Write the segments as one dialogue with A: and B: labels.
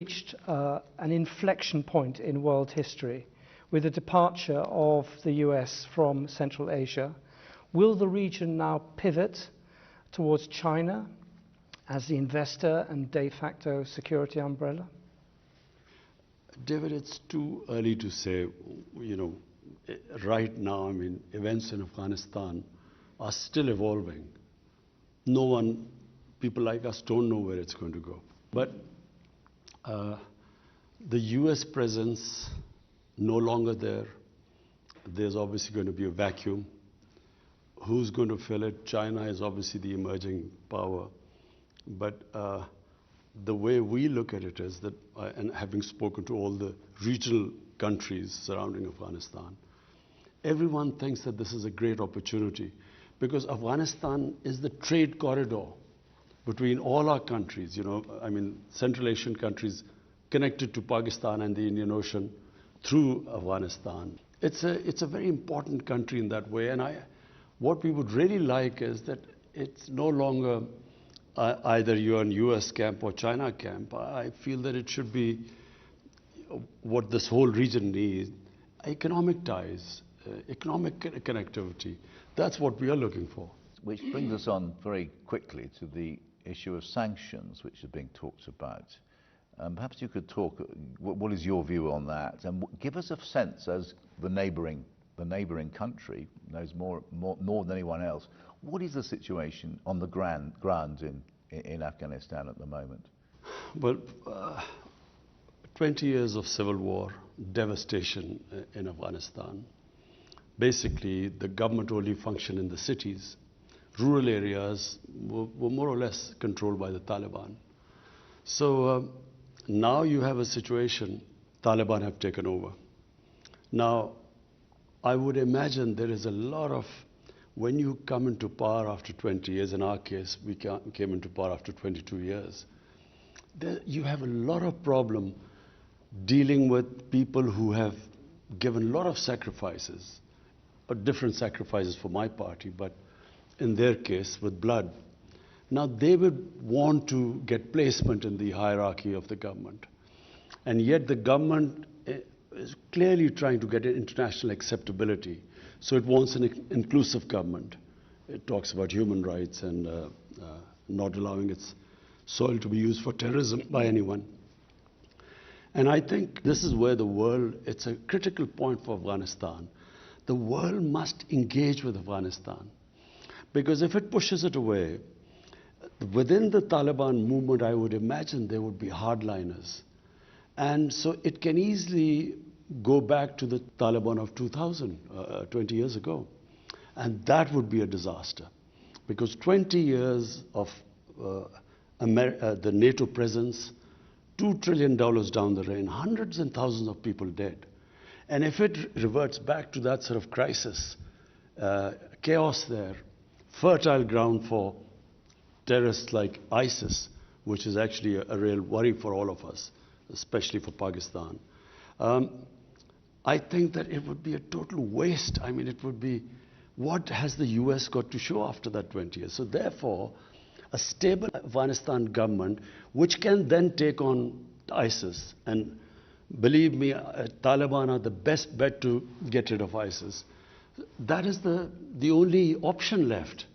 A: reached an inflection point in world history with the departure of the US from Central Asia. Will the region now pivot towards China as the investor and de facto security umbrella?
B: David, it's too early to say. Right now, events in Afghanistan are still evolving. People like us don't know where it's going to go. But the US presence no longer there. There's obviously going to be a vacuum. Who's going to fill it? China is obviously the emerging power. But the way we look at it is that, and having spoken to all the regional countries surrounding Afghanistan, everyone thinks that this is a great opportunity because Afghanistan is the trade corridor between all our countries. Central Asian countries connected to Pakistan and the Indian Ocean through Afghanistan. It's a very important country in that way. And what we would really like is that it's no longer either you're in US camp or China camp. I feel that it should be what this whole region needs: economic ties, economic connectivity. That's what we are looking for.
C: Which brings us on very quickly to the issue of sanctions, which are being talked about. Perhaps you could talk, what is your view on that? And give us a sense, as the neighbouring country knows more than anyone else, what is the situation on the ground in Afghanistan at the moment?
B: Well, 20 years of civil war, devastation in Afghanistan. Basically, the government only functioned in the cities. Rural areas were more or less controlled by the Taliban. So now you have a situation, Taliban have taken over. Now, I would imagine there is a lot of, when you come into power after 20 years, in our case, we came into power after 22 years, you have a lot of problem dealing with people who have given a lot of sacrifices, or different sacrifices for my party, but in their case, with blood. Now, they would want to get placement in the hierarchy of the government. And yet the government is clearly trying to get international acceptability. So it wants an inclusive government. It talks about human rights and not allowing its soil to be used for terrorism by anyone. And I think this is where the world, it's a critical point for Afghanistan. The world must engage with Afghanistan. Because if it pushes it away, within the Taliban movement, I would imagine there would be hardliners. And so it can easily go back to the Taliban of 2000, 20 years ago. And that would be a disaster. Because 20 years of the NATO presence, $2 trillion down the drain, hundreds and thousands of people dead. And if it reverts back to that sort of crisis, chaos there, fertile ground for terrorists like ISIS, which is actually a real worry for all of us, especially for Pakistan. I think that it would be a total waste. It would be, what has the US got to show after that 20 years? So therefore, a stable Afghanistan government, which can then take on ISIS, and believe me, Taliban are the best bet to get rid of ISIS. That is the only option left.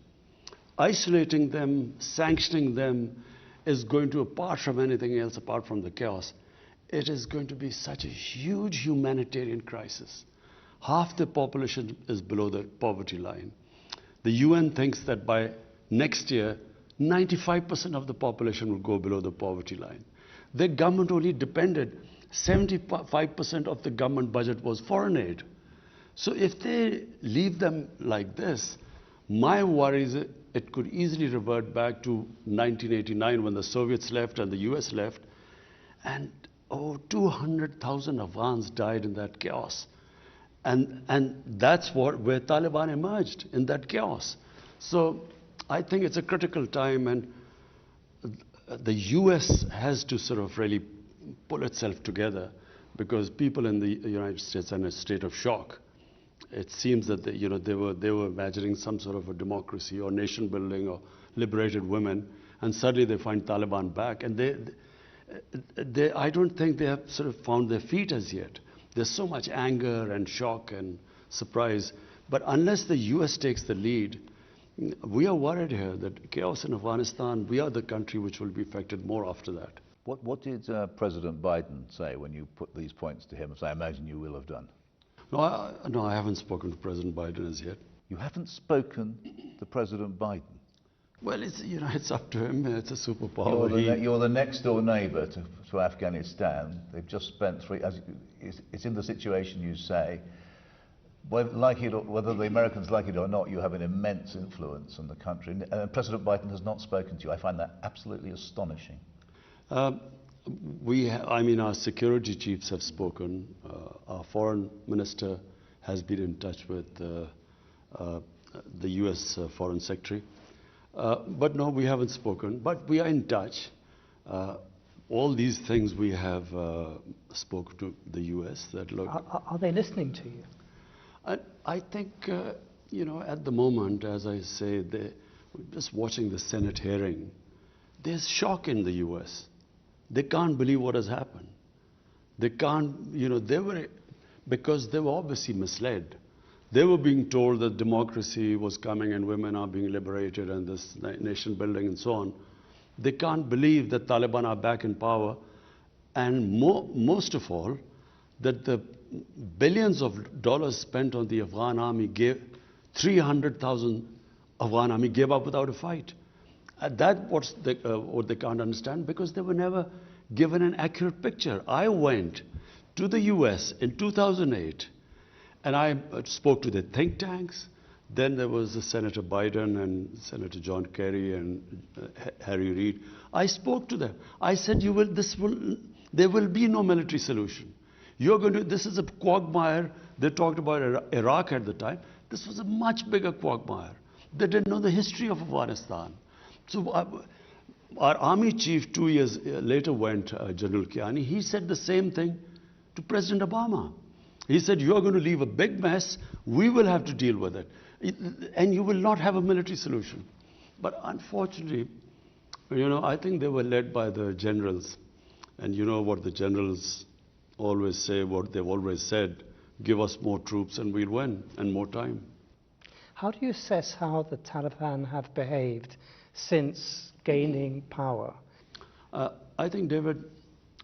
B: Isolating them, sanctioning them is going to, apart from anything else, apart from the chaos, it is going to be such a huge humanitarian crisis. Half the population is below the poverty line. The UN thinks that by next year, 95% of the population will go below the poverty line. The government only depended, 75% of the government budget was foreign aid. So if they leave them like this, my worry is it could easily revert back to 1989 when the Soviets left and the US left, and 200,000 Afghans died in that chaos. And that's where Taliban emerged, in that chaos. So I think it's a critical time, and the US has to sort of really pull itself together, because people in the United States are in a state of shock. It seems that they were imagining some sort of a democracy or nation building or liberated women, and suddenly they find Taliban back, and I don't think they have sort of found their feet as yet. There's so much anger and shock and surprise. But unless the US takes the lead, we are worried here that chaos in Afghanistan, we are the country which will be affected more after that.
C: What did President Biden say when you put these points to him, as I imagine you will have done?
B: No, I haven't spoken to President Biden as yet.
C: You haven't spoken to President Biden?
B: Well, it's up to him. It's a superpower.
C: You're the next door neighbour to Afghanistan. They've just spent it's in the situation you say. Whether the Americans like it or not, you have an immense influence on the country. And President Biden has not spoken to you. I find that absolutely astonishing.
B: Our security chiefs have spoken. Our foreign minister has been in touch with the US foreign secretary. But no, we haven't spoken. But we are in touch. All these things we have spoken to the US. That look.
A: Are they listening to you?
B: I think, at the moment, as I say, we're just watching the Senate hearing. There's shock in the US. They can't believe what has happened. They can't, because they were obviously misled. They were being told that democracy was coming and women are being liberated and this nation building and so on. They can't believe that Taliban are back in power, and most of all, that the billions of dollars spent on the Afghan army 300,000 Afghan army gave up without a fight. That's what they can't understand, because they were never given an accurate picture. I went to the US in 2008 and I spoke to the think tanks. Then there was Senator Biden and Senator John Kerry and Harry Reid. I spoke to them. I said, there will be no military solution. This is a quagmire. They talked about Iraq at the time. This was a much bigger quagmire. They didn't know the history of Afghanistan. So our army chief 2 years later went, General Kiani, he said the same thing to President Obama. He said, you're going to leave a big mess. We will have to deal with it. And you will not have a military solution. But unfortunately, I think they were led by the generals. And you know what the generals always say, what they've always said, give us more troops and we'll win, and more time.
A: How do you assess how the Taliban have behaved since gaining power?
B: I think, David,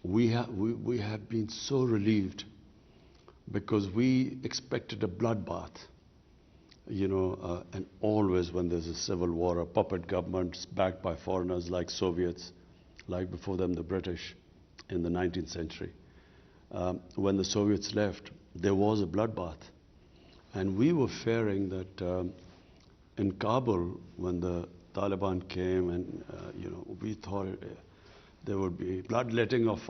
B: we have been so relieved, because we expected a bloodbath. And always when there's a civil war, a puppet government backed by foreigners like Soviets, like before them the British in the 19th century. When the Soviets left, there was a bloodbath. And we were fearing that in Kabul, when the Taliban came and, we thought there would be bloodletting of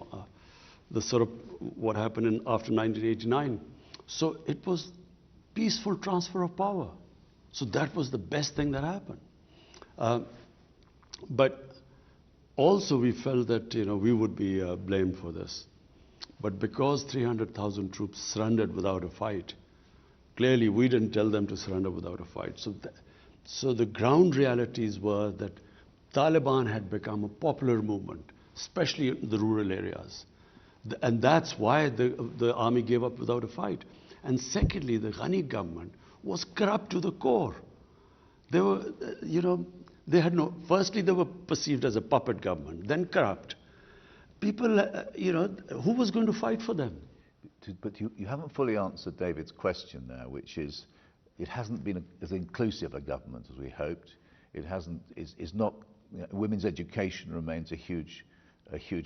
B: the sort of what happened after 1989. So it was peaceful transfer of power. So that was the best thing that happened. But also we felt that, we would be blamed for this. But because 300,000 troops surrendered without a fight, clearly we didn't tell them to surrender without a fight. So the ground realities were that Taliban had become a popular movement, especially in the rural areas. And that's why the army gave up without a fight. And secondly, the Ghani government was corrupt to the core. They were, firstly they were perceived as a puppet government, then corrupt. People, who was going to fight for them?
C: But you haven't fully answered David's question there, which is, it hasn't been as inclusive a government as we hoped. It hasn't. Is not. Women's education remains a huge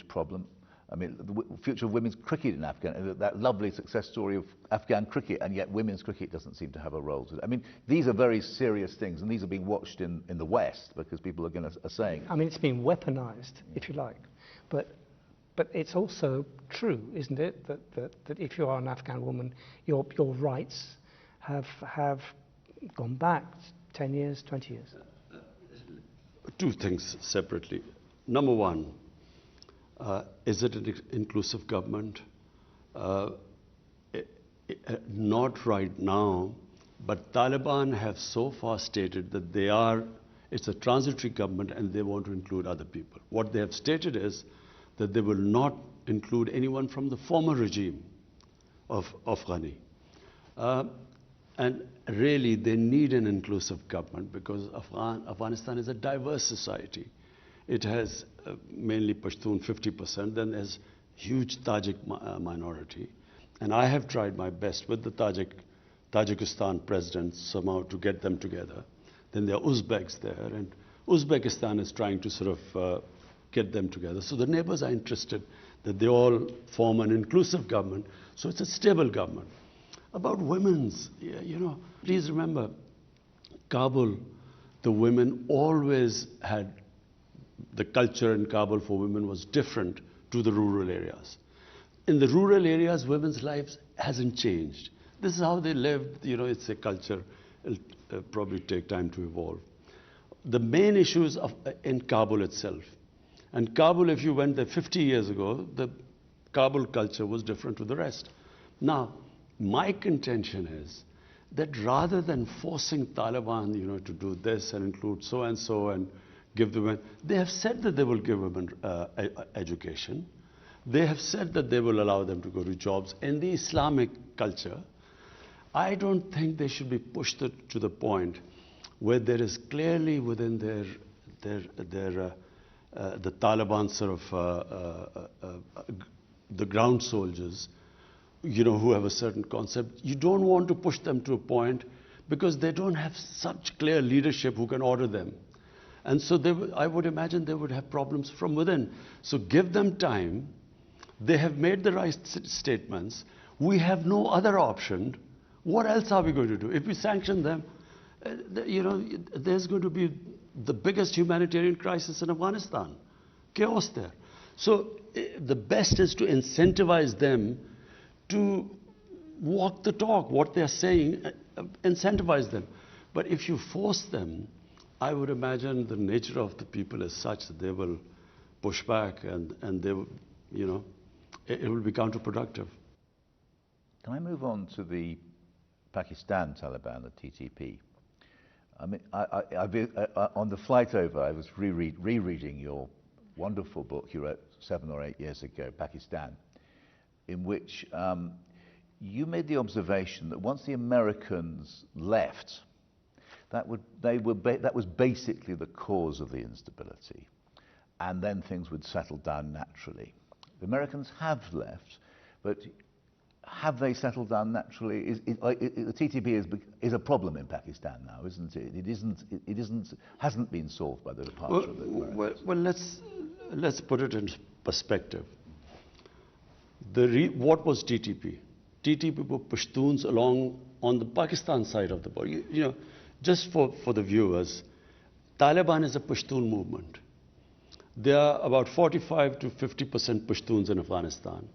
C: problem. I mean, the future of women's cricket in Afghanistan, that lovely success story of Afghan cricket, and yet women's cricket doesn't seem to have a role to it. I mean, these are very serious things, and these are being watched in the West, because people are saying.
A: I mean, it's been weaponized, if you like, but it's also true, isn't it, that if you are an Afghan woman, your rights have gone back 10 years, 20 years?
B: Two things separately. Number one, is it an inclusive government? Not right now, but Taliban have so far stated that it's a transitory government and they want to include other people. What they have stated is that they will not include anyone from the former regime of Ghani. And really, they need an inclusive government because Afghanistan is a diverse society. It has mainly Pashtun, 50%, then there's huge Tajik minority. And I have tried my best with the Tajikistan president somehow to get them together. Then there are Uzbeks there, and Uzbekistan is trying to sort of get them together. So the neighbors are interested that they all form an inclusive government, so it's a stable government. About women's, you know, please remember, Kabul, the women always had, the culture in Kabul for women was different to the rural areas. In the rural areas, women's lives hasn't changed. This is how they lived, you know, it's a culture. It'll probably take time to evolve. The main issues in Kabul itself. And Kabul, if you went there 50 years ago, the Kabul culture was different to the rest. Now, my contention is that rather than forcing Taliban, you know, to do this and include so and give the women, they have said that they will give women education. They have said that they will allow them to go to jobs. In the Islamic culture, I don't think they should be pushed to the point where there is clearly within the Taliban sort of the ground soldiers, you know, who have a certain concept. You don't want to push them to a point because they don't have such clear leadership who can order them. And so I would imagine they would have problems from within. So give them time. They have made the right statements. We have no other option. What else are we going to do? If we sanction them, you know, there's going to be the biggest humanitarian crisis in Afghanistan. Chaos there. So the best is to incentivize them to walk the talk, what they're saying, incentivize them. But if you force them, I would imagine the nature of the people is such that they will push back and they will, you know, it will be counterproductive.
C: Can I move on to the Pakistan Taliban, the TTP? I mean, on the flight over, I was rereading your wonderful book you wrote 7 or 8 years ago, Pakistan, in which you made the observation that once the Americans left, that was basically the cause of the instability, and then things would settle down naturally. The Americans have left, but have they settled down naturally? The TTP is a problem in Pakistan now, isn't it? It hasn't been solved by the departure of the Americans.
B: Well, let's put it in perspective. What was TTP? TTP were Pashtuns along on the Pakistan side of the border. You know, just for the viewers, Taliban is a Pashtun movement. There are about 45 to 50% Pashtuns in Afghanistan.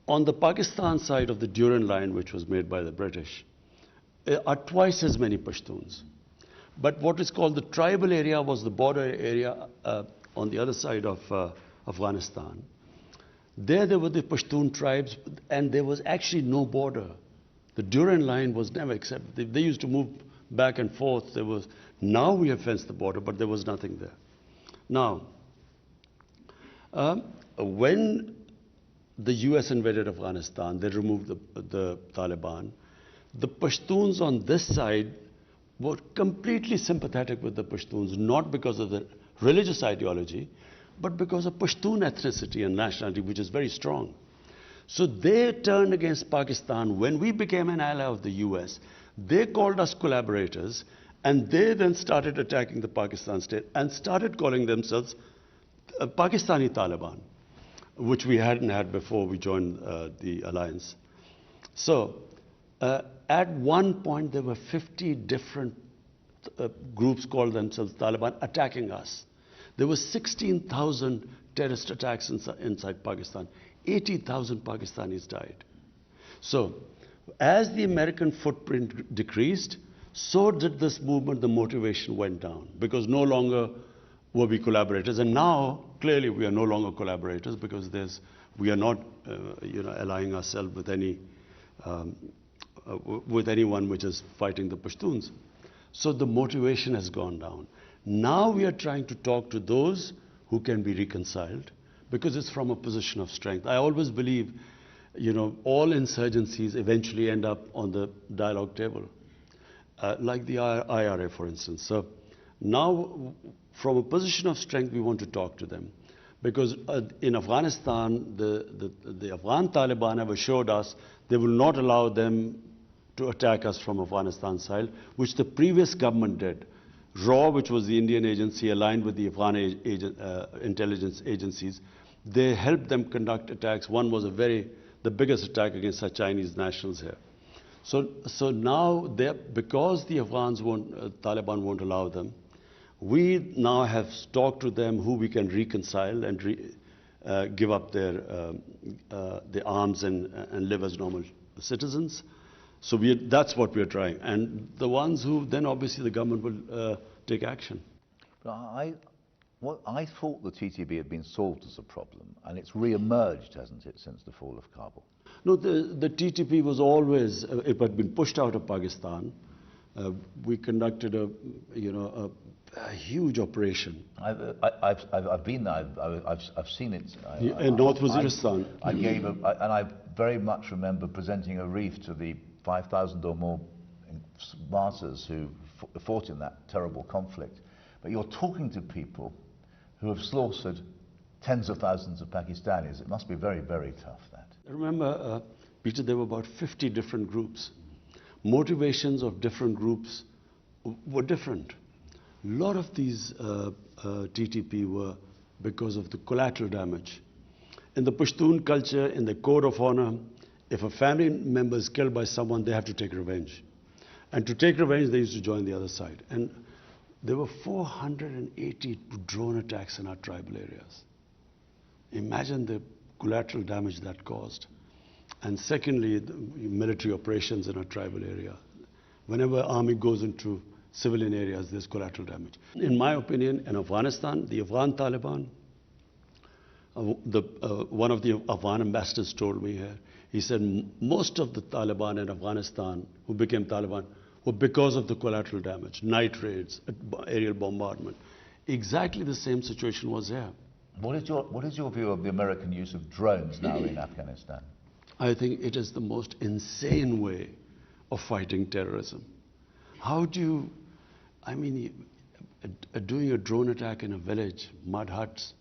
B: On the Pakistan side of the Durand Line, which was made by the British, are twice as many Pashtuns. But what is called the tribal area was the border area on the other side of Afghanistan. There were the Pashtun tribes, and there was actually no border. The Durand Line was never accepted. They used to move back and forth. Now we have fenced the border, but there was nothing there. Now, when the US invaded Afghanistan, they removed the Taliban. The Pashtuns on this side were completely sympathetic with the Pashtuns, not because of the religious ideology, but because of Pashtun ethnicity and nationality, which is very strong. So they turned against Pakistan. When we became an ally of the US, they called us collaborators, and they then started attacking the Pakistan state and started calling themselves Pakistani Taliban, which we hadn't had before we joined the alliance. So at one point, there were 50 different groups called themselves Taliban attacking us. There were 16,000 terrorist attacks inside Pakistan. 80,000 Pakistanis died. So as the American footprint decreased, so did this movement. The motivation went down because no longer were we collaborators. And now, clearly, we are no longer collaborators because we are not allying ourselves with anyone which is fighting the Pashtuns. So the motivation has gone down. Now we are trying to talk to those who can be reconciled, because it's from a position of strength. I always believe, you know, all insurgencies eventually end up on the dialogue table, like the IRA, for instance. So now, from a position of strength, we want to talk to them. Because in Afghanistan, the Afghan Taliban have assured us they will not allow them to attack us from Afghanistan side, which the previous government did. RAW, which was the Indian agency aligned with the Afghan intelligence agencies, they helped them conduct attacks. One was the biggest attack against the Chinese nationals here. So now, because the Taliban won't allow them, we now have talked to them who we can reconcile and give up their arms and live as normal citizens. So that's what we're trying. And the ones who, then obviously the government will take action.
C: But I thought the TTP had been solved as a problem, and it's re-emerged, hasn't it, since the fall of Kabul?
B: No, the TTP was always, it had been pushed out of Pakistan. We conducted a huge operation.
C: I've been there. I've seen it.
B: In North Waziristan.
C: And I very much remember presenting a wreath to the 5,000 or more martyrs who fought in that terrible conflict. But you're talking to people who have slaughtered tens of thousands of Pakistanis. It must be very, very tough, that.
B: Remember, Peter, there were about 50 different groups. Motivations of different groups were different. A lot of these TTP were because of the collateral damage. In the Pashtun culture, in the code of honor, if a family member is killed by someone, they have to take revenge. And to take revenge, they used to join the other side. And there were 480 drone attacks in our tribal areas. Imagine the collateral damage that caused. And secondly, the military operations in a tribal area. Whenever army goes into civilian areas, there's collateral damage. In my opinion, in Afghanistan, the Afghan Taliban, one of the Afghan ambassadors told me here, he said most of the Taliban in Afghanistan who became Taliban were because of the collateral damage, night raids, aerial bombardment. Exactly the same situation was here.
C: What is your view of the American use of drones now in Afghanistan?
B: I think it is the most insane way of fighting terrorism. How do you, doing a drone attack in a village, mud huts,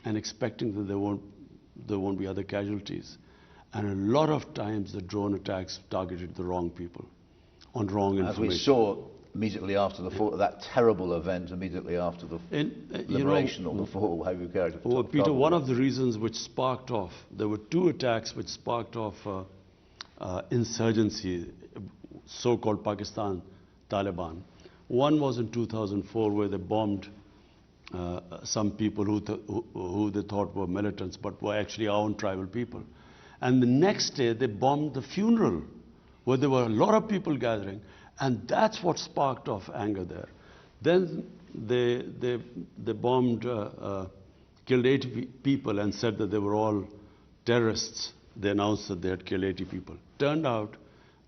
B: and expecting that there won't be other casualties. And a lot of times the drone attacks targeted the wrong people on wrong information.
C: As we saw immediately after the fall, that terrible event immediately after the liberation or the fall, how you carried it.
B: Well, Peter, one of the reasons which sparked off, there were two attacks which sparked off insurgency, so-called Pakistan Taliban. One was in 2004 where they bombed some people who they thought were militants but were actually our own tribal people. And the next day they bombed the funeral where there were a lot of people gathering, and that's what sparked off anger there. Then they bombed, killed 80 people and said that they were all terrorists. They announced that they had killed 80 people. Turned out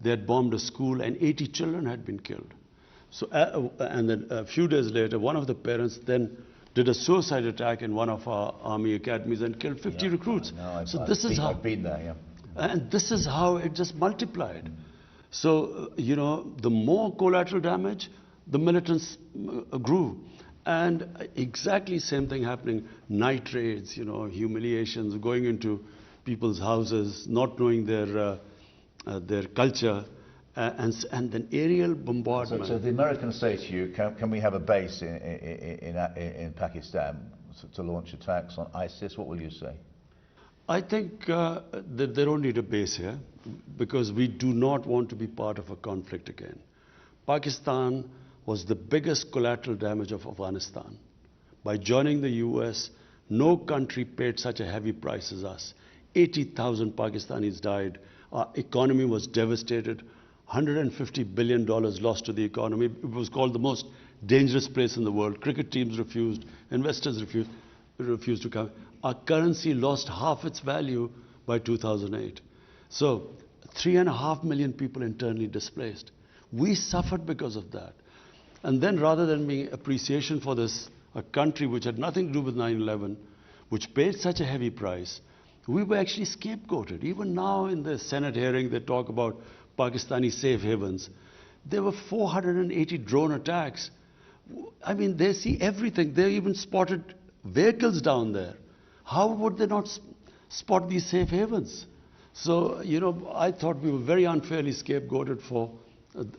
B: they had bombed a school and 80 children had been killed. So, and then a few days later, one of the parents then did a suicide attack in one of our army academies and killed 50 recruits. So this is how
C: I've been there, yeah.
B: And this is how it just multiplied. So, the more collateral damage, the militants grew. And exactly same thing happening, night raids, humiliations, going into people's houses, not knowing their culture, and then aerial bombardment.
C: So the Americans say to you, can we have a base in Pakistan to launch attacks on ISIS? What will you say?
B: I think that they don't need a base here because we do not want to be part of a conflict again. Pakistan was the biggest collateral damage of Afghanistan. By joining the US, no country paid such a heavy price as us. 80,000 Pakistanis died. Our economy was devastated. $150 billion lost to the economy. It was called the most dangerous place in the world. Cricket teams refused. Investors refused to come. Our currency lost half its value by 2008. So 3.5 million people internally displaced. We suffered because of that. And then rather than being appreciation for this, a country which had nothing to do with 9/11, which paid such a heavy price, we were actually scapegoated. Even now in the Senate hearing, they talk about Pakistani safe havens. There were 480 drone attacks. I mean, they see everything. They even spotted vehicles down there. How would they not spot these safe havens? So, you know, I thought we were very unfairly scapegoated for,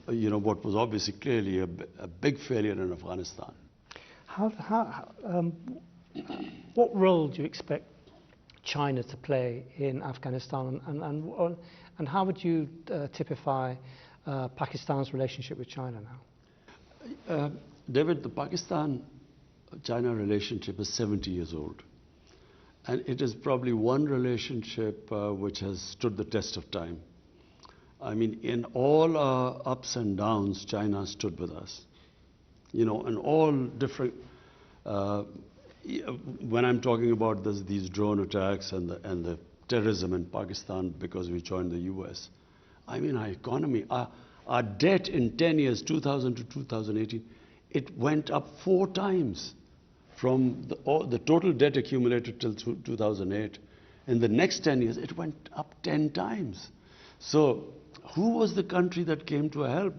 B: you know, what was obviously clearly a big failure in Afghanistan.
A: What role do you expect China to play in Afghanistan, and how would you typify Pakistan's relationship with China now?
B: David, the Pakistan-China relationship is 70 years old. And it is probably one relationship which has stood the test of time. I mean, in all our ups and downs, China stood with us. You know, in all different, when I'm talking about these drone attacks and the terrorism in Pakistan because we joined the US, I mean, our economy, our debt in 10 years, 2000 to 2018, it went up 4 times from the total debt accumulated till 2008. In the next 10 years, it went up 10 times. So who was the country that came to help?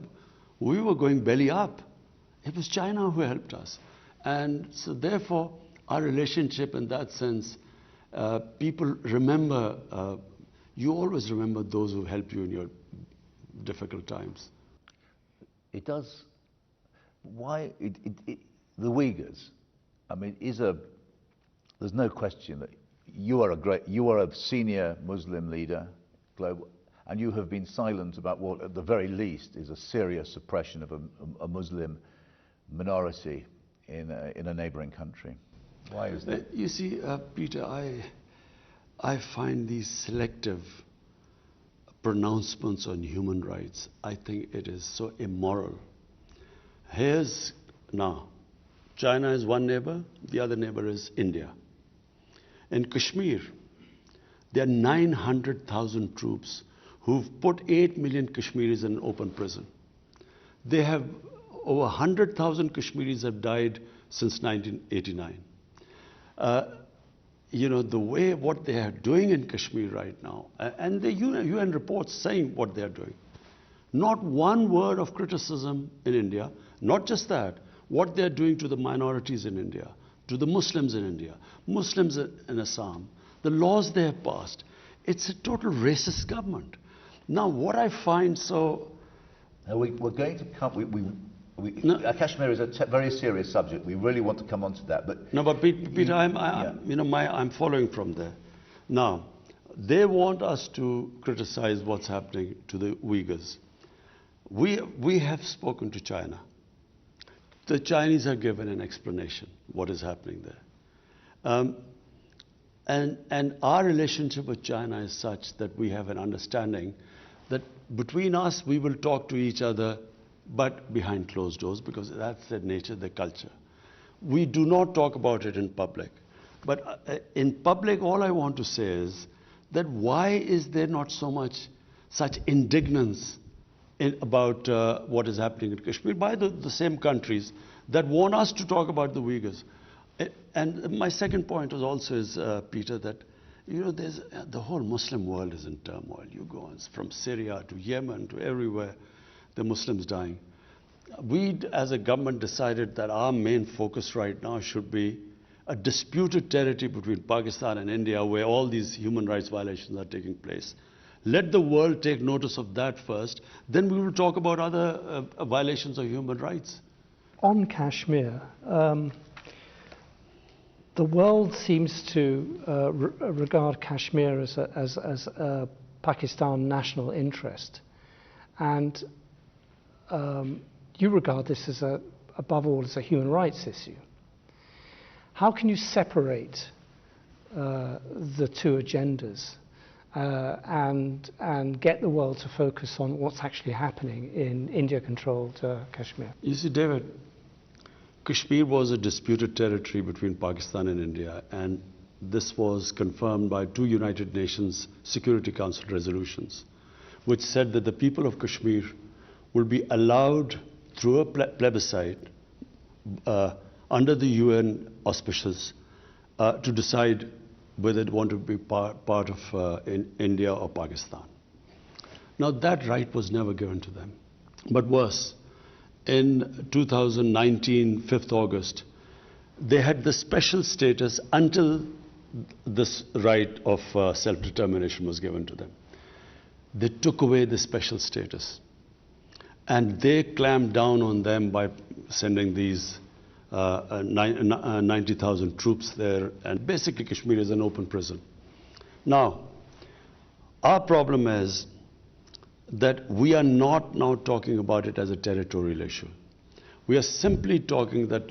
B: We were going belly up. It was China who helped us. And so therefore, our relationship in that sense, people remember, you always remember those who helped you in your difficult times.
C: It does. Why the Uyghurs? I mean, there's no question that you are a senior Muslim leader, global, and you have been silent about what, at the very least, is a serious suppression of a Muslim minority in a neighboring country. Why is that?
B: You see, Peter, I find these selective pronouncements on human rights, I think it is so immoral. Now, China is one neighbor, the other neighbor is India. In Kashmir, there are 900,000 troops who've put 8 million Kashmiris in open prison. They have over 100,000 Kashmiris have died since 1989. You know, the way what they are doing in Kashmir right now, and the UN reports saying what they are doing. Not one word of criticism in India, not just that, what they are doing to the minorities in India, to the Muslims in India, Muslims in Assam, the laws they have passed. It's a total racist government. Now, what I find so...
C: Now we're going to come... Kashmir is a very serious subject. We really want to come on to that. But
B: no, but Peter, I'm following from there. Now, they want us to criticize what's happening to the Uyghurs. We have spoken to China. The Chinese have given an explanation what is happening there. And our relationship with China is such that we have an understanding that between us we will talk to each other, but behind closed doors, because that's their nature, their culture. We do not talk about it in public. But in public, all I want to say is that why is there not such indignance about what is happening in Kashmir by the same countries that want us to talk about the Uyghurs? And my second point was also is, Peter, that the whole Muslim world is in turmoil. You go on from Syria to Yemen to everywhere, the Muslims dying. We, as a government, decided that our main focus right now should be a disputed territory between Pakistan and India where all these human rights violations are taking place. Let the world take notice of that first, then we will talk about other violations of human rights.
A: On Kashmir, the world seems to regard Kashmir as a Pakistan national interest. And you regard this as above all as a human rights issue. How can you separate the two agendas and get the world to focus on what's actually happening in India-controlled Kashmir?
B: You see, David, Kashmir was a disputed territory between Pakistan and India, and this was confirmed by 2 United Nations Security Council resolutions, which said that the people of Kashmir will be allowed through a plebiscite under the UN auspices to decide whether they want to be part of in India or Pakistan. Now that right was never given to them. But worse, in 2019, 5th August, they had the special status until this right of self-determination was given to them. They took away the special status. And they clamped down on them by sending these 90,000 troops there. And basically Kashmir is an open prison. Now, our problem is that we are not now talking about it as a territorial issue. We are simply talking that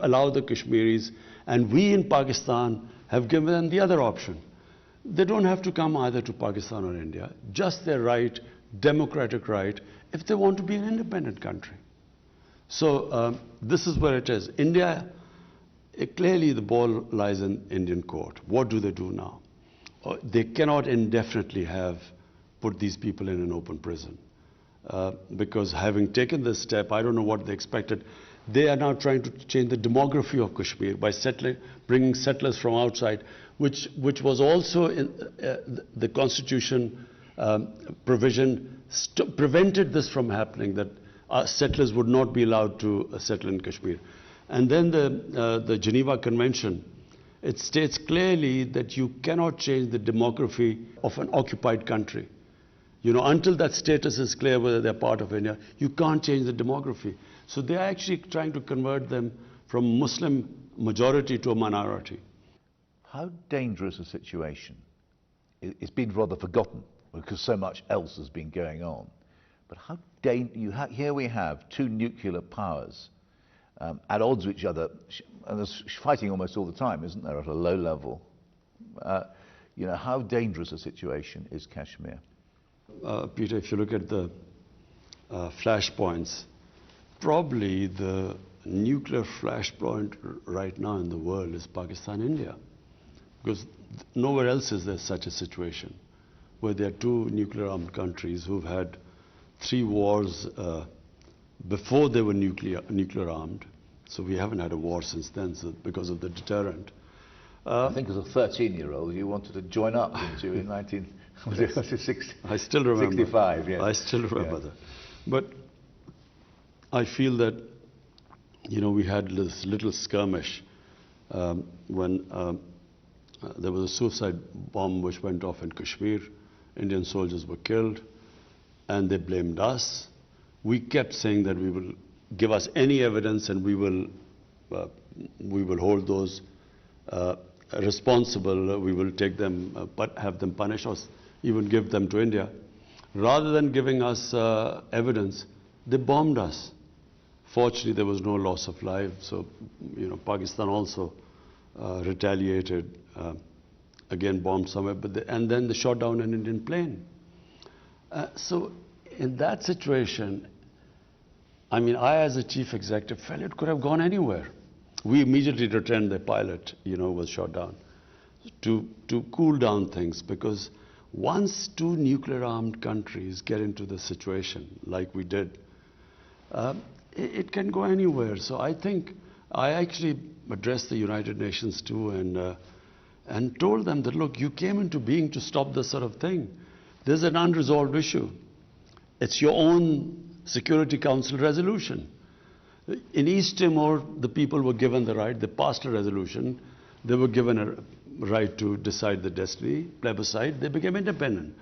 B: allow the Kashmiris, and we in Pakistan have given them the other option. They don't have to come either to Pakistan or India, just their right, democratic right, if they want to be an independent country. So this is where it is. India, clearly the ball lies in Indian court. What do they do now? They cannot indefinitely have put these people in an open prison. Because having taken this step, I don't know what they expected. They are now trying to change the demography of Kashmir by bringing settlers from outside, which was also in the constitution provision prevented this from happening, that settlers would not be allowed to settle in Kashmir. And then the Geneva Convention, it states clearly that you cannot change the demography of an occupied country. You know, until that status is clear whether they're part of India, you can't change the demography. So they are actually trying to convert them from Muslim majority to a minority.
C: How dangerous a situation? It's been rather forgotten because so much else has been going on. But how here we have two nuclear powers at odds with each other, and there's fighting almost all the time, isn't there, at a low level? You know, how dangerous a situation is Kashmir?
B: Peter, if you look at the flashpoints, probably the nuclear flashpoint right now in the world is Pakistan, India. Because nowhere else is there such a situation where there are two nuclear armed countries who've had 3 wars before they were nuclear armed. So we haven't had a war since then because of the deterrent.
C: I think as a 13-year-old you wanted to join up, didn't you, in 1960?
B: I still remember.
C: 65, yes.
B: I still remember that. But I feel that, you know, we had this little skirmish when there was a suicide bomb which went off in Kashmir. Indian soldiers were killed, and they blamed us. We kept saying that we will give us any evidence, and we will hold those responsible. We will take them, but have them punished, or even give them to India. Rather than giving us evidence, they bombed us. Fortunately, there was no loss of life. So, you know, Pakistan also retaliated, again bombed somewhere, and then they shot down an Indian plane. So in that situation, I mean, I as a chief executive felt it could have gone anywhere. We immediately returned the pilot, you know, was shot down to cool down things, because once 2 nuclear armed countries get into the situation like we did, it can go anywhere. So I think I actually addressed the United Nations too, and told them that, look, you came into being to stop this sort of thing. There's an unresolved issue. It's your own Security Council resolution. In East Timor, the people were given the right. They passed a resolution. They were given a right to decide the destiny, plebiscite. They became independent.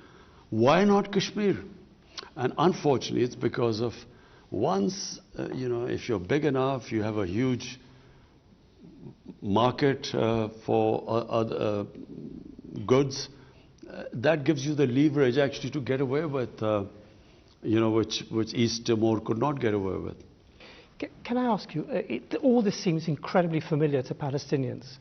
B: Why not Kashmir? And unfortunately, it's because of once, you know, if you're big enough, you have a huge market for other goods, that gives you the leverage actually to get away with, you know, which East Timor could not get away with.
A: Can I ask you, all this seems incredibly familiar to Palestinians,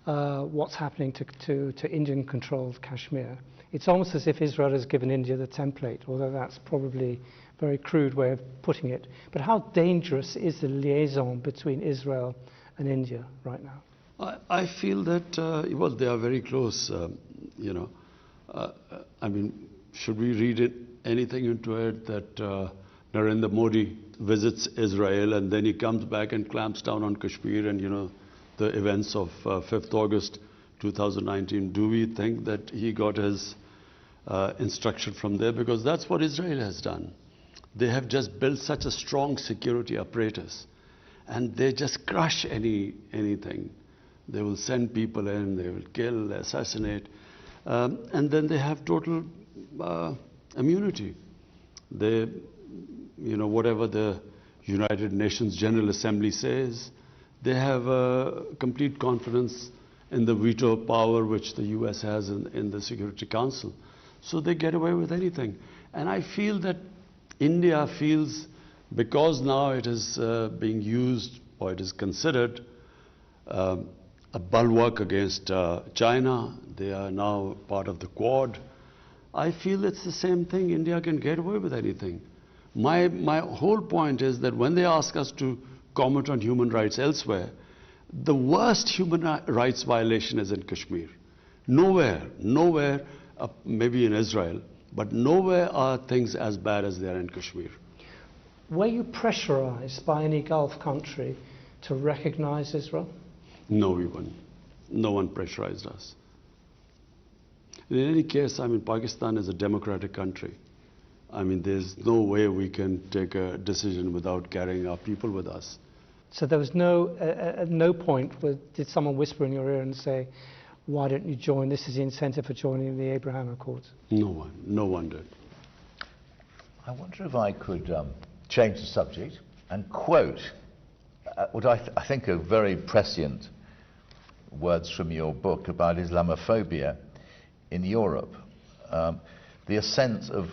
A: what's happening to Indian-controlled Kashmir. It's almost as if Israel has given India the template, although that's probably a very crude way of putting it. But how dangerous is the liaison between Israel and India right now?
B: I feel that, well, they are very close, you know. I mean, should we read anything into it that Narendra Modi visits Israel and then he comes back and clamps down on Kashmir, and, you know, the events of 5th August 2019, do we think that he got his instruction from there? Because that's what Israel has done. They have just built such a strong security apparatus, and they just crush anything. They will send people in, they will kill, assassinate, and then they have total immunity. They, whatever the United Nations General Assembly says, they have complete confidence in the veto power which the US has in the Security Council. So they get away with anything. And I feel that India feels, because now it is being used, or it is considered a bulwark against China, they are now part of the Quad. I feel it's the same thing. India can get away with anything. My whole point is that when they ask us to comment on human rights elsewhere, the worst human rights violation is in Kashmir. Nowhere, maybe in Israel, but nowhere are things as bad as they are in Kashmir.
A: Were you pressurized by any Gulf country to recognize Israel?
B: No, we weren't. No one pressurized us. In any case, Pakistan is a democratic country. There's no way we can take a decision without carrying our people with us.
A: So there was at no point did someone whisper in your ear and say, why don't you join? This is the incentive for joining the Abraham Accords.
B: No one did.
C: I wonder if I could change the subject and quote what I think are very prescient words from your book about Islamophobia in Europe. The ascent of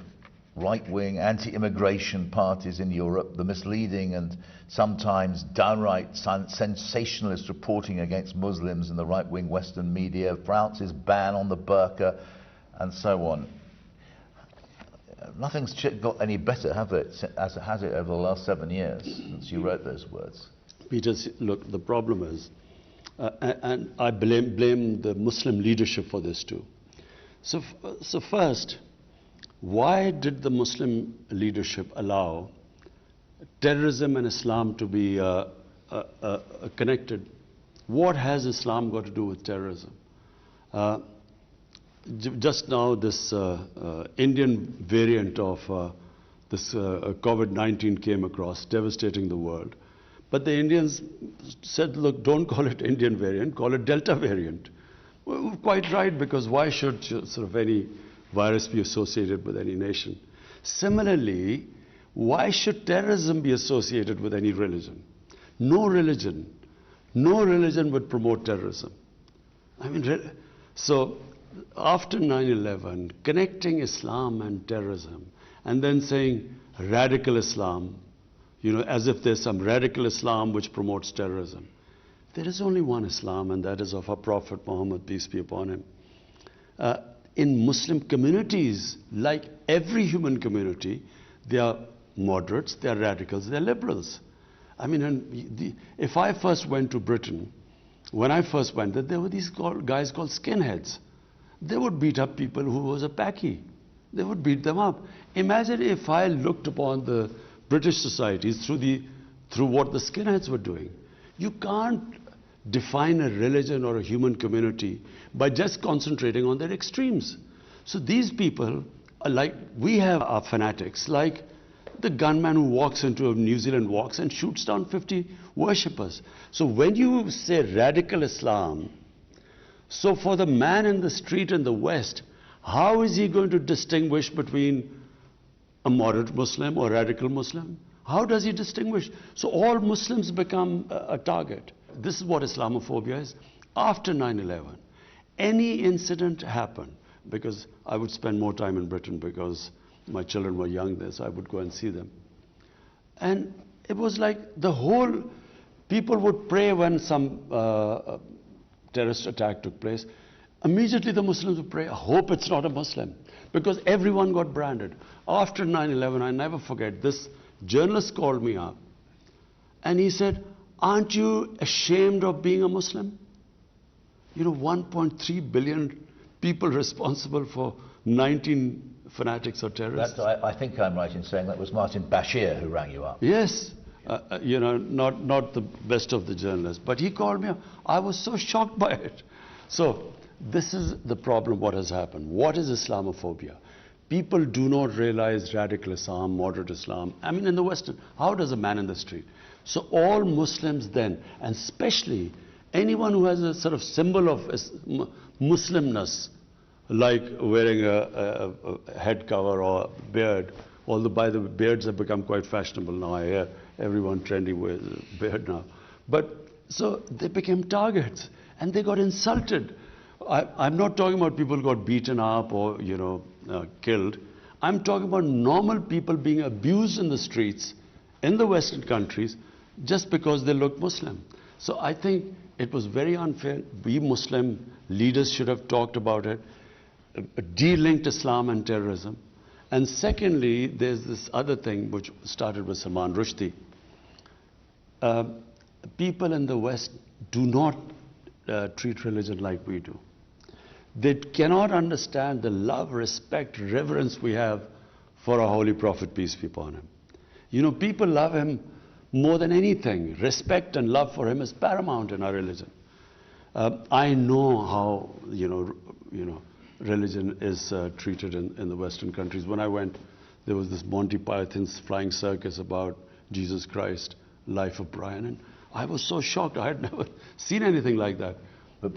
C: right-wing anti-immigration parties in Europe, the misleading and sometimes downright sensationalist reporting against Muslims in the right-wing Western media, France's ban on the burqa, and so on. Nothing's got any better, has it over the last 7 years since you wrote those words?
B: Peter, look, the problem is, and I blame the Muslim leadership for this too. So first, why did the Muslim leadership allow terrorism and Islam to be connected? What has Islam got to do with terrorism? Just now, this Indian variant of this COVID-19 came across, devastating the world. But the Indians said, look, don't call it Indian variant, call it Delta variant. Well, quite right, because why should any virus be associated with any nation? Similarly, why should terrorism be associated with any religion? No religion would promote terrorism. So after 9/11, connecting Islam and terrorism, and then saying radical Islam, as if there's some radical Islam which promotes terrorism. There is only one Islam, and that is of our Prophet Muhammad, peace be upon him. In Muslim communities, like every human community, they are moderates, they are radicals, they are liberals. If I first went to Britain, when I first went there were these guys called skinheads. They would beat up people who was a Paki. They would beat them up. Imagine if I looked upon the British societies through what the skinheads were doing. You can't define a religion or a human community by just concentrating on their extremes. So these people are like, we have our fanatics, like the gunman who walks into New Zealand walks and shoots down 50 worshippers. So when you say radical Islam, so for the man in the street in the West, how is he going to distinguish between a moderate Muslim or radical Muslim? How does he distinguish? So all Muslims become a target. This is what Islamophobia is. After 9/11, any incident happened, because I would spend more time in Britain because my children were young there, so I would go and see them. And it was like people would pray when some terrorist attack took place. Immediately the Muslims would pray, I hope it's not a Muslim, because everyone got branded. After 9/11, I never forget, this journalist called me up and he said, aren't you ashamed of being a Muslim? 1.3 billion people responsible for 19 fanatics or terrorists.
C: I think I'm right in saying that was Martin Bashir who rang you up.
B: Yes. not the best of the journalists. But he called me up. I was so shocked by it. So this is the problem, what has happened. What is Islamophobia? People do not realize radical Islam, moderate Islam. I mean, in the Western, how does a man in the street? So all Muslims then, and especially anyone who has a sort of symbol of Muslimness, like wearing a head cover or a beard, although by the way, beards have become quite fashionable now. I hear everyone trendy wears a beard now. But so they became targets and they got insulted. I'm not talking about people who got beaten up or, killed. I'm talking about normal people being abused in the streets in the Western countries just because they look Muslim. So I think it was very unfair. We Muslim leaders should have talked about it, de-linked Islam and terrorism. And secondly, there's this other thing which started with Salman Rushdie. People in the West do not treat religion like we do. They cannot understand the love, respect, reverence we have for our holy prophet, peace be upon him. People love him more than anything. Respect and love for him is paramount in our religion. I know how, religion is treated in the Western countries. When I went, there was this Monty Python's flying circus about Jesus Christ, life of Brian, and I was so shocked. I had never seen anything like that.
C: But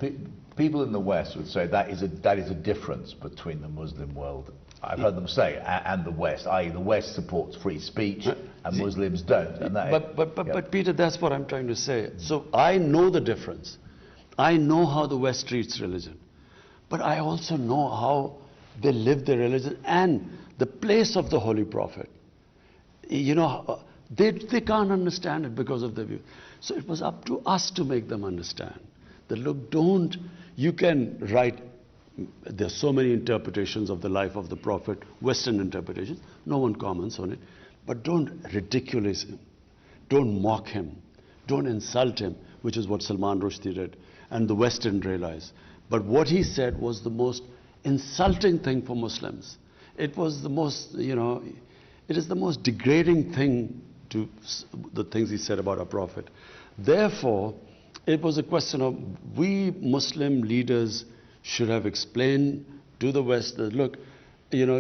C: people in the West would say that is a difference between the Muslim world, I've heard them say, and the West, i.e. the West supports free speech and Muslims don't. And
B: but Peter, that's what I'm trying to say. So I know the difference. I know how the West treats religion. But I also know how they live their religion and the place of the Holy Prophet. They can't understand it because of their view. So it was up to us to make them understand. That look, you can write, there's so many interpretations of the life of the Prophet, Western interpretations, no one comments on it, but don't ridiculous him, don't mock him, don't insult him, which is what Salman Rushdie did, and the West didn't realize. But what he said was the most insulting thing for Muslims. It was the most, it is the most degrading thing to the things he said about our Prophet. Therefore, it was a question of we Muslim leaders should have explained to the West that, look,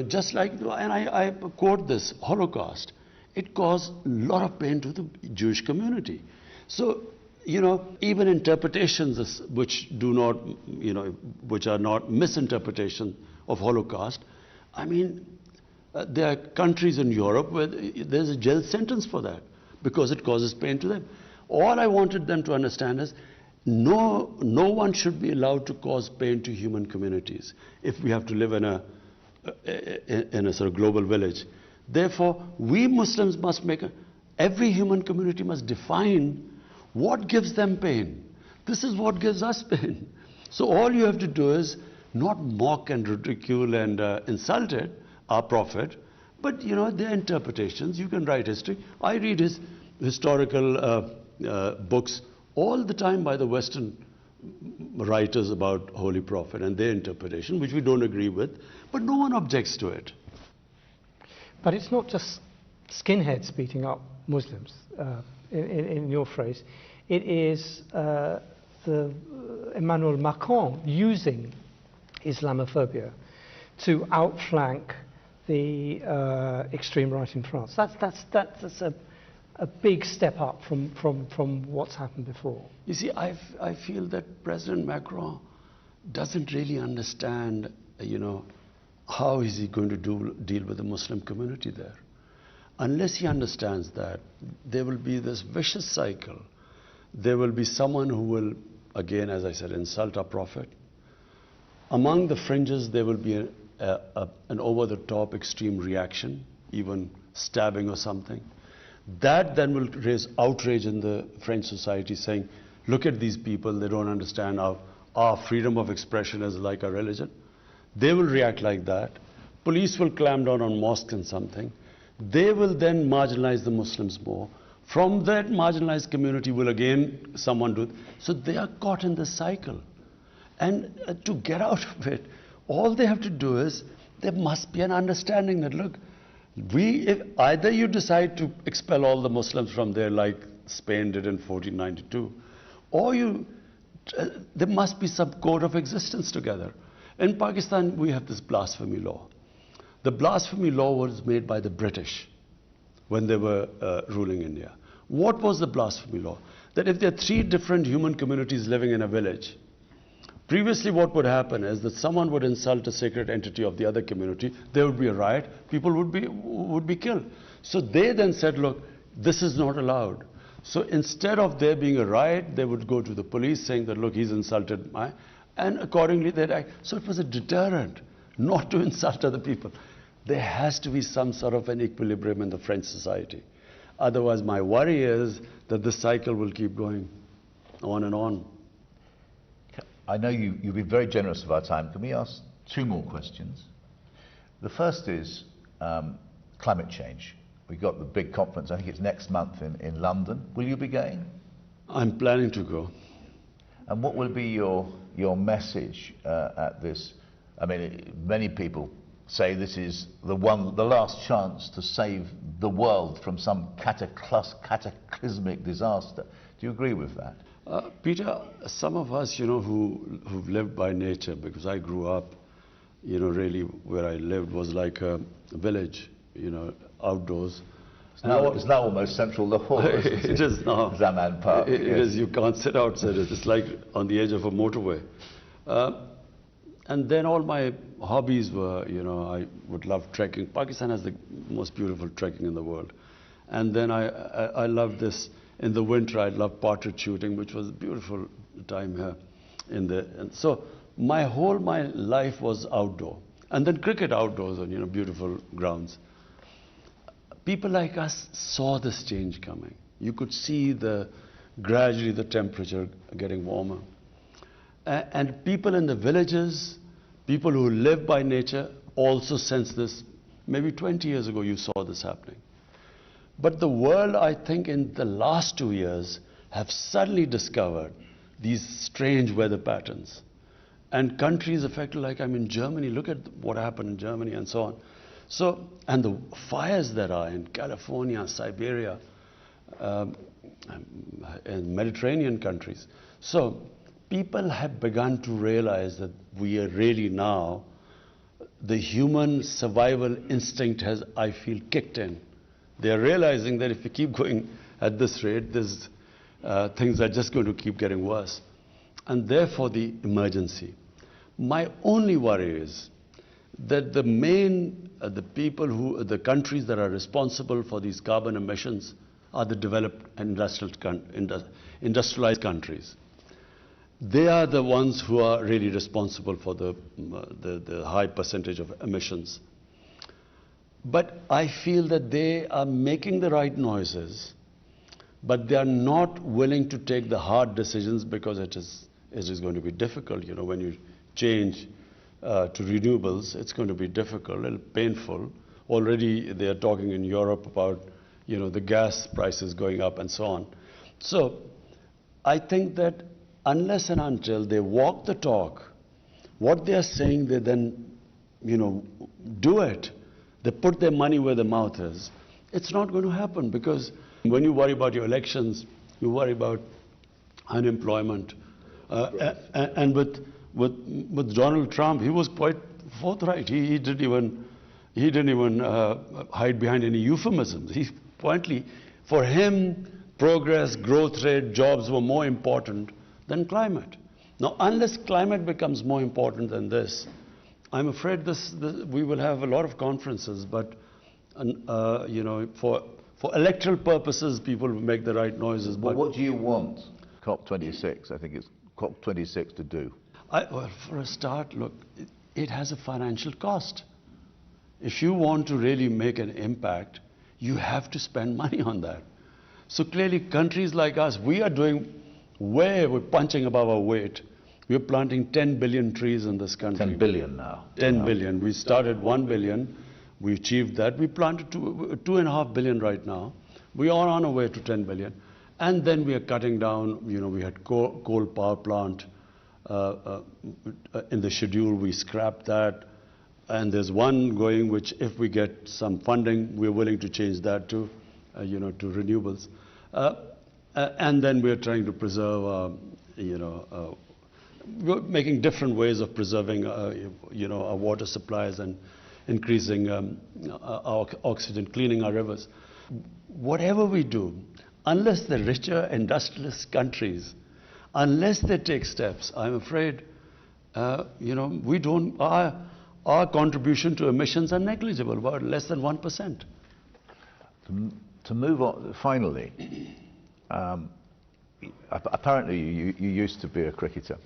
B: just like, and I quote this, Holocaust, it caused a lot of pain to the Jewish community. So, even interpretations which do not, which are not misinterpretation of Holocaust, I mean, there are countries in Europe where there's a jail sentence for that because it causes pain to them. All I wanted them to understand is no one should be allowed to cause pain to human communities if we have to live in a sort of global village. Therefore, we Muslims must every human community must define what gives them pain. This is what gives us pain. So all you have to do is not mock and ridicule and insult it, our Prophet, but their interpretations. You can write history. I read his historical books all the time by the Western writers about Holy Prophet and their interpretation, which we don't agree with, but no one objects to it.
A: But it's not just skinheads beating up Muslims, in your phrase. It is Emmanuel Macron using Islamophobia to outflank the extreme right in France. That's a big step up from what's happened before.
B: You see, I feel that President Macron doesn't really understand, how is he going to deal with the Muslim community there. Unless he understands that, there will be this vicious cycle. There will be someone who will, again, as I said, insult our Prophet. Among the fringes, there will be an over-the-top extreme reaction, even stabbing or something. That then will raise outrage in the French society, saying, look at these people, they don't understand our freedom of expression is like our religion. They will react like that. Police will clamp down on mosques and something. They will then marginalize the Muslims more. From that marginalized community will again someone do it. So they are caught in this cycle. And to get out of it, all they have to do is, there must be an understanding that, look, If either you decide to expel all the Muslims from there like Spain did in 1492, or there must be some code of existence together. In Pakistan, we have this blasphemy law. The blasphemy law was made by the British when they were ruling India. What was the blasphemy law? That if there are 3 different human communities living in a village, previously what would happen is that someone would insult a sacred entity of the other community, there would be a riot, people would be killed. So they then said, look, this is not allowed. So instead of there being a riot, they would go to the police saying that, look, he's insulted my, and accordingly they'd act. So it was a deterrent not to insult other people. There has to be some sort of an equilibrium in the French society. Otherwise, my worry is that this cycle will keep going on and on.
C: I know you've been very generous of our time. Can we ask 2 more questions? The first is climate change. We've got the big conference, I think it's next month in London. Will you be going? I'm
B: planning to go.
C: And what will be your message at this? I mean, many people say this is the last chance to save the world from some cataclysmic disaster. Do you agree with that?
B: Peter, some of us, who've lived by nature, because I grew up, really where I lived was like a village, outdoors.
C: It's now almost central Lahore.
B: It is now.
C: Zaman Park.
B: It is. You can't sit outside it. It's like on the edge of a motorway. And then all my hobbies were, I would love trekking. Pakistan has the most beautiful trekking in the world. And then I loved this. In the winter, I loved partridge shooting, which was a beautiful time here. And so my life was outdoor. And then cricket outdoors on, beautiful grounds. People like us saw this change coming. You could see gradually the temperature getting warmer. And people in the villages, people who live by nature, also sense this. Maybe 20 years ago you saw this happening. But the world, I think, in the last 2 years, have suddenly discovered these strange weather patterns. And countries affected, like I'm in Germany, look at what happened in Germany and so on. So, and the fires that are in California, Siberia, and Mediterranean countries. So, people have begun to realize that we are really now, the human survival instinct has, I feel, kicked in. They are realizing that if we keep going at this rate, things are just going to keep getting worse. And therefore the emergency. My only worry is that the countries that are responsible for these carbon emissions are the developed industrialized countries. They are the ones who are really responsible for the high percentage of emissions. But I feel that they are making the right noises, but they are not willing to take the hard decisions because it is going to be difficult. When you change to renewables, it's going to be difficult, a little painful. Already they are talking in Europe about, the gas prices going up and so on. So I think that unless and until they walk the talk, what they are saying, they then, do it. They put their money where their mouth is. It's not going to happen because when you worry about your elections, you worry about unemployment. And with Donald Trump, he was quite forthright. He didn't even hide behind any euphemisms. He pointedly, for him, progress, growth rate, jobs were more important than climate. Now, unless climate becomes more important than this, I'm afraid we will have a lot of conferences, but for electoral purposes, people will make the right noises.
C: But what do you want COP26? I think it's COP26 to do.
B: Well, for a start, look, it has a financial cost. If you want to really make an impact, you have to spend money on that. So clearly, countries like us, we're punching above our weight. We're planting 10 billion trees in this country.
C: 10 billion now.
B: 10 billion. We started 1 billion. We achieved that. We planted 2.5 billion right now. We are on our way to 10 billion. And then we are cutting down, we had coal power plant in the schedule. We scrapped that. And there's one going which, if we get some funding, we're willing to change that to, to renewables. And then we're trying to preserve, we're making different ways of preserving, our water supplies and increasing our oxygen, cleaning our rivers. Whatever we do, unless the richer industrialist countries, unless they take steps, I'm afraid, we don't, our contribution to emissions are negligible, about less than 1%.
C: To move on, finally, apparently you used to be a cricketer.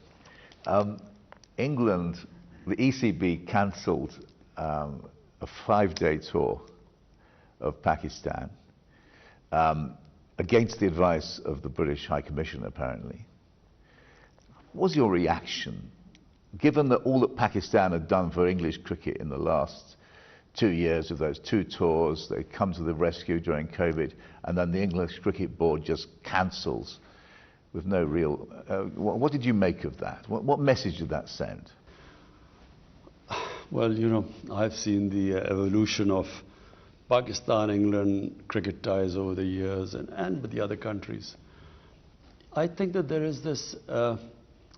C: England, the ECB cancelled a 5-day tour of Pakistan against the advice of the British High Commissioner, apparently. What was your reaction, given that all that Pakistan had done for English cricket in the last 2 years of those 2 tours, they come to the rescue during COVID, and then the English Cricket Board just cancels with no real... what did you make of that? What message did that send?
B: Well, I've seen the evolution of Pakistan-England cricket ties over the years and with the other countries. I think that there is this,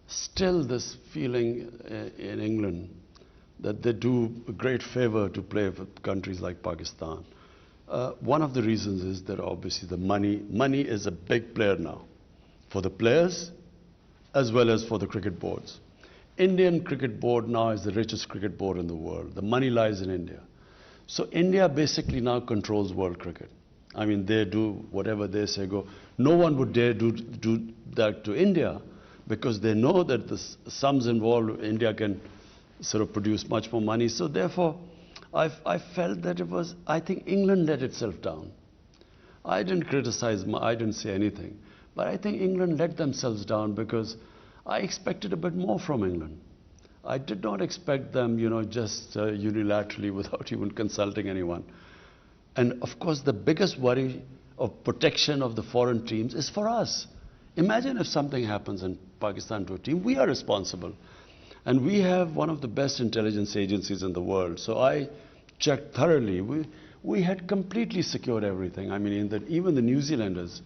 B: still this feeling in England that they do a great favor to play with countries like Pakistan. One of the reasons is that obviously the money is a big player now, for the players as well as for the cricket boards. Indian Cricket Board now is the richest cricket board in the world. The money lies in India. So India basically now controls world cricket. I mean, they do whatever they say go. No one would dare do that to India, because they know that the sums involved, India can sort of produce much more money. So therefore, I felt that it was, I think England let itself down. I didn't criticize, I didn't say anything. But I think England let themselves down, because I expected a bit more from England. I did not expect them, just unilaterally without even consulting anyone. And of course, the biggest worry of protection of the foreign teams is for us. Imagine if something happens in Pakistan to a team, we are responsible. And we have one of the best intelligence agencies in the world. So I checked thoroughly. We had completely secured everything. I mean, even the New Zealanders,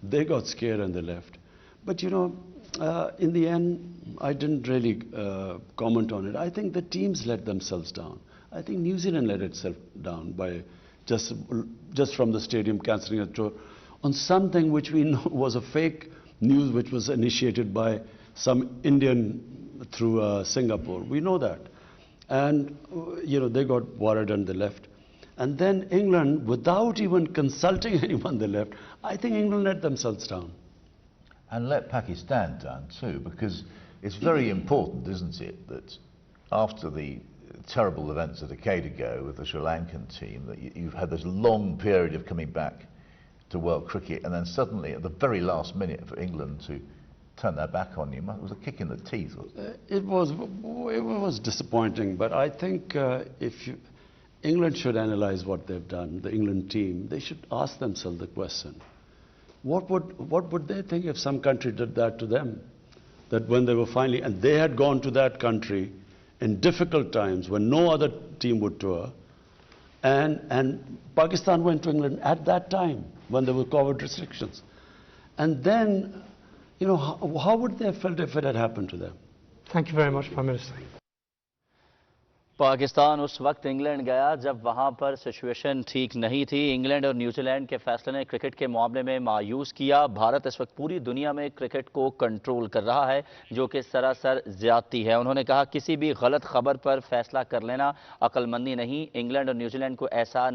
B: they got scared and they left. But in the end, I didn't really comment on it. I think the teams let themselves down. I think New Zealand let itself down by just from the stadium cancelling a tour on something which we know was a fake news, which was initiated by some Indian through Singapore. We know that. And, they got worried and they left. And then England, without even consulting anyone, they left. I think England let themselves down.
C: And let Pakistan down too, because it's very important, isn't it, that after the terrible events a decade ago with the Sri Lankan team, that you've had this long period of coming back to world cricket, and then suddenly at the very last minute for England to turn their back on you, it was a kick in the teeth, wasn't it?
B: It was disappointing, but I think England should analyze what they've done, the England team. They should ask themselves the question. What would they think if some country did that to them? That when they were finally, and they had gone to that country in difficult times when no other team would tour, and Pakistan went to England at that time when there were COVID restrictions. And then, how would they have felt if it had happened to them?
A: Thank you very much, Prime Minister.
D: Pakistan उस वक्त England गया जब वहां पर situation ठीक नहीं थी। England और न्यूजीलैंड के फैसले ने क्रिकेट के मामले में मायूस किया। भारत इस वक्त पूरी दुनिया में क्रिकेट को कंट्रोल कर रहा है, जो कि सरासर ज्यादती है। उन्होंने कहा, किसी भी गलत खबर पर फैसला कर लेना अक्लमंदी नहीं। इंग्लैंड और न्यूजीलैंड को ऐसा